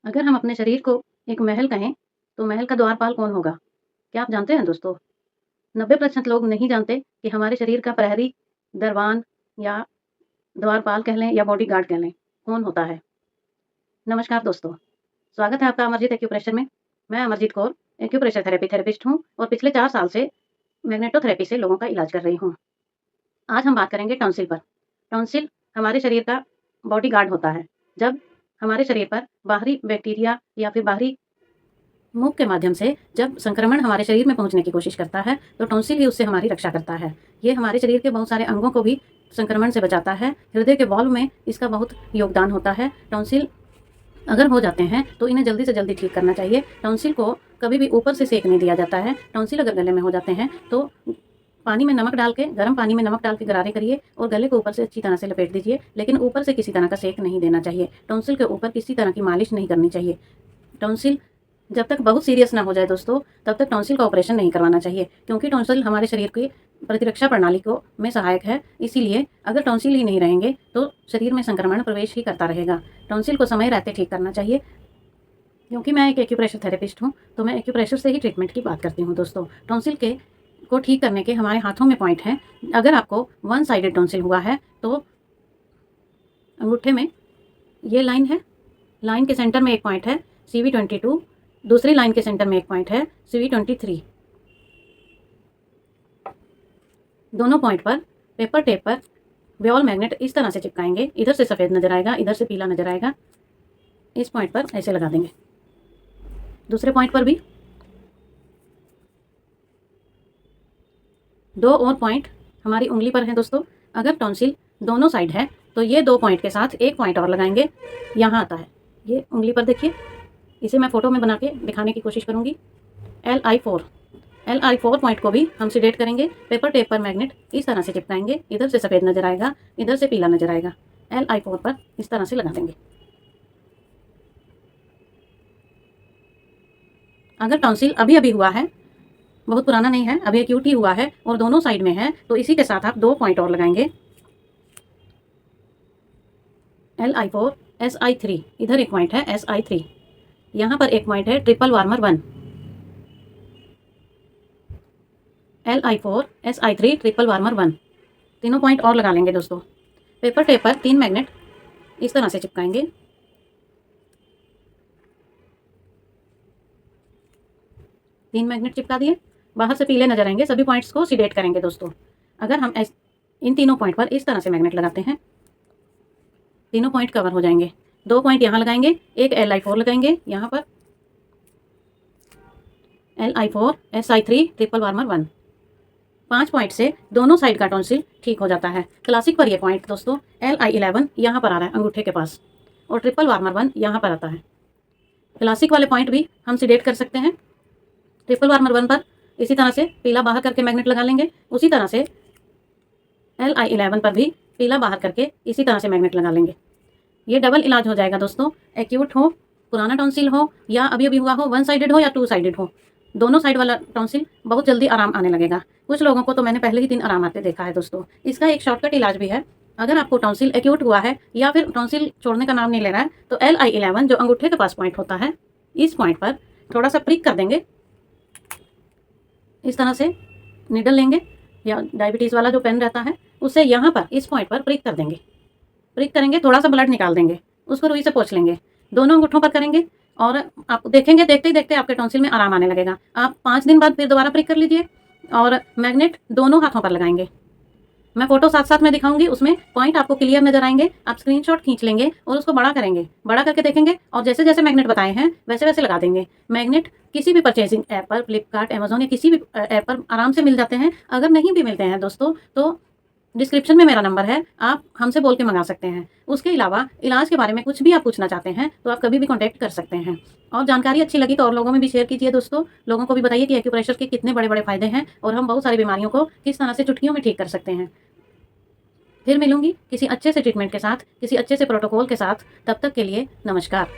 अगर हम अपने शरीर को एक महल कहें, तो महल का द्वारपाल कौन होगा? क्या आप जानते हैं दोस्तों? 90% लोग नहीं जानते कि हमारे शरीर का प्रहरी, दरबान या द्वारपाल कह लें या बॉडीगार्ड कह लें, कौन होता है? नमस्कार दोस्तों, स्वागत है आपका अमरजीत एक्यूप्रेशर में। मैं अमरजीत कौर एक्यूप्रेशर थेरेपिस्ट हूँ और पिछले 4 साल से मैग्नेटोथेरेपी से लोगों का इलाज कर रही हूँ। आज हम बात करेंगे टॉन्सिल पर। टॉन्सिल हमारे शरीर का बॉडीगार्ड होता है। जब हमारे शरीर पर बाहरी बैक्टीरिया या फिर बाहरी मुख के माध्यम से जब संक्रमण हमारे शरीर में पहुंचने की कोशिश करता है, तो टॉन्सिल ही उससे हमारी रक्षा करता है। ये हमारे शरीर के बहुत सारे अंगों को भी संक्रमण से बचाता है। हृदय के वॉल्व में इसका बहुत योगदान होता है। टॉन्सिल अगर हो जाते हैं तो इन्हें जल्दी से जल्दी ठीक करना चाहिए। टॉन्सिल को कभी भी ऊपर से सेक नहीं दिया जाता है। टॉन्सिल अगर गले में हो जाते हैं तो पानी में नमक डाल के, गर्म पानी में नमक डाल के गरारे करिए और गले को ऊपर से अच्छी तरह से लपेट दीजिए, लेकिन ऊपर से किसी तरह का सेक नहीं देना चाहिए। टॉन्सिल के ऊपर किसी तरह की मालिश नहीं करनी चाहिए। टॉन्सिल जब तक बहुत सीरियस ना हो जाए दोस्तों, तब तक टॉन्सिल का ऑपरेशन नहीं करवाना चाहिए, क्योंकि टॉन्सिल हमारे शरीर की प्रतिरक्षा प्रणाली को में सहायक है। इसीलिए अगर टॉन्सिल ही नहीं रहेंगे तो शरीर में संक्रमण प्रवेश ही करता रहेगा। टॉन्सिल को समय रहते ठीक करना चाहिए। क्योंकि मैं एक एक्यूप्रेशर थेरेपिस्ट हूँ, तो मैं एक्यूप्रेशर से ही ट्रीटमेंट की बात करती हूँ दोस्तों। टॉन्सिल को ठीक करने के हमारे हाथों में पॉइंट हैं। अगर आपको वन साइडेड टॉन्सिल हुआ है तो अंगूठे में ये लाइन है, लाइन के सेंटर में एक पॉइंट है CV22, दूसरी लाइन के सेंटर में एक पॉइंट है CV23। दोनों पॉइंट पर पेपर टेप पर बॉल मैग्नेट इस तरह से चिपकाएंगे। इधर से सफ़ेद नजर आएगा, इधर से पीला नजर आएगा। इस पॉइंट पर ऐसे लगा देंगे। दूसरे पॉइंट पर भी 2 और पॉइंट हमारी उंगली पर हैं दोस्तों। अगर टॉन्सिल दोनों साइड है तो ये 2 पॉइंट के साथ एक पॉइंट और लगाएंगे। यहाँ आता है, ये उंगली पर देखिए, इसे मैं फोटो में बना के दिखाने की कोशिश करूँगी। LI4 पॉइंट को भी हम सीडेट करेंगे। पेपर टेप पर मैग्नेट इस तरह से चिपकाएंगे। इधर से सफ़ेद नजर आएगा, इधर से पीला नजर आएगा। LI4 पर इस तरह से लगा देंगे। अगर टॉन्सिल अभी अभी हुआ है, बहुत पुराना नहीं है, अभी एक्यूट ही हुआ है और दोनों साइड में है, तो इसी के साथ आप 2 पॉइंट और लगाएंगे। LI4 SI3, इधर एक पॉइंट है SI3, यहाँ पर एक पॉइंट है triple warmer 1। LI4 SI3 triple warmer 1, तीनों पॉइंट और लगा लेंगे दोस्तों। पेपर टेप पर 3 मैग्नेट इस तरह से चिपकाएंगे। 3 मैग्नेट चिपका दिए, बाहर से पीले नजर आएंगे। सभी पॉइंट्स को सीडेट करेंगे दोस्तों। अगर हम इन तीनों पॉइंट पर इस तरह से मैग्नेट लगाते हैं, तीनों पॉइंट कवर हो जाएंगे। 2 पॉइंट यहाँ लगाएंगे, एक LI4 लगाएंगे यहाँ पर, LI4 SI3 triple warmer 1। 5 point से दोनों साइड का टॉन्सिल ठीक हो जाता है। क्लासिक पर यह पॉइंट दोस्तों LI11 यहाँ पर आ रहा है अंगूठे के पास, और ट्रिपल वार्मर 1 यहाँ पर आता है। क्लासिक वाले पॉइंट भी हम सीडेट कर सकते हैं। ट्रिपल वार्मर 1 पर इसी तरह से पीला बाहर करके मैग्नेट लगा लेंगे। उसी तरह से LI11 पर भी पीला बाहर करके इसी तरह से मैग्नेट लगा लेंगे। ये डबल इलाज हो जाएगा दोस्तों। एक्यूट हो, पुराना टॉन्सिल हो, या अभी अभी हुआ हो, 1 साइडेड हो या 2 साइडेड हो, दोनों साइड वाला टॉन्सिल बहुत जल्दी आराम आने लगेगा। कुछ लोगों को तो मैंने पहले ही दिन आराम आते देखा है दोस्तों। इसका एक शॉर्टकट इलाज भी है। अगर आपको टॉन्सिल एक्यूट हुआ है या फिर टॉन्सिल छोड़ने का नाम नहीं ले रहा है, तो LI11 जो अंगूठे के पास पॉइंट होता है, इस पॉइंट पर थोड़ा सा प्रिक कर देंगे। इस तरह से नीडल लेंगे या डायबिटीज़ वाला जो पेन रहता है, उससे यहाँ पर इस पॉइंट पर प्रिक कर देंगे। प्रिक करेंगे, थोड़ा सा ब्लड निकाल देंगे, उसको रुई से पोंछ लेंगे, दोनों अंगूठों पर करेंगे और आप देखेंगे, देखते ही देखते आपके टॉन्सिल में आराम आने लगेगा। आप 5 दिन बाद फिर दोबारा प्रिक कर लीजिए और मैग्नेट दोनों हाथों पर लगाएंगे। मैं फोटो साथ साथ में दिखाऊंगी, उसमें पॉइंट आपको क्लियर नजर आएंगे। आप स्क्रीनशॉट खींच लेंगे और उसको बड़ा करेंगे, बड़ा करके देखेंगे और जैसे जैसे मैग्नेट बताए हैं वैसे वैसे लगा देंगे। मैग्नेट किसी भी परचेजिंग ऐप पर, फ्लिपकार्ट, अमेजोन या किसी भी ऐप पर आराम से मिल जाते हैं। अगर नहीं भी मिलते हैं दोस्तों, तो डिस्क्रिप्शन में मेरा नंबर है, आप हमसे बोल के मंगा सकते हैं। उसके अलावा इलाज के बारे में कुछ भी आप पूछना चाहते हैं तो आप कभी भी कॉन्टैक्ट कर सकते हैं। और जानकारी अच्छी लगी तो और लोगों में भी शेयर कीजिए दोस्तों। लोगों को भी बताइए कि एक्यूप्रेशर के कितने बड़े बड़े फायदे हैं और हम बहुत सारी बीमारियों को किस तरह से चुटकियों में ठीक कर सकते हैं। फिर मिलूंगी किसी अच्छे से ट्रीटमेंट के साथ, किसी अच्छे से प्रोटोकॉल के साथ। तब तक के लिए नमस्कार।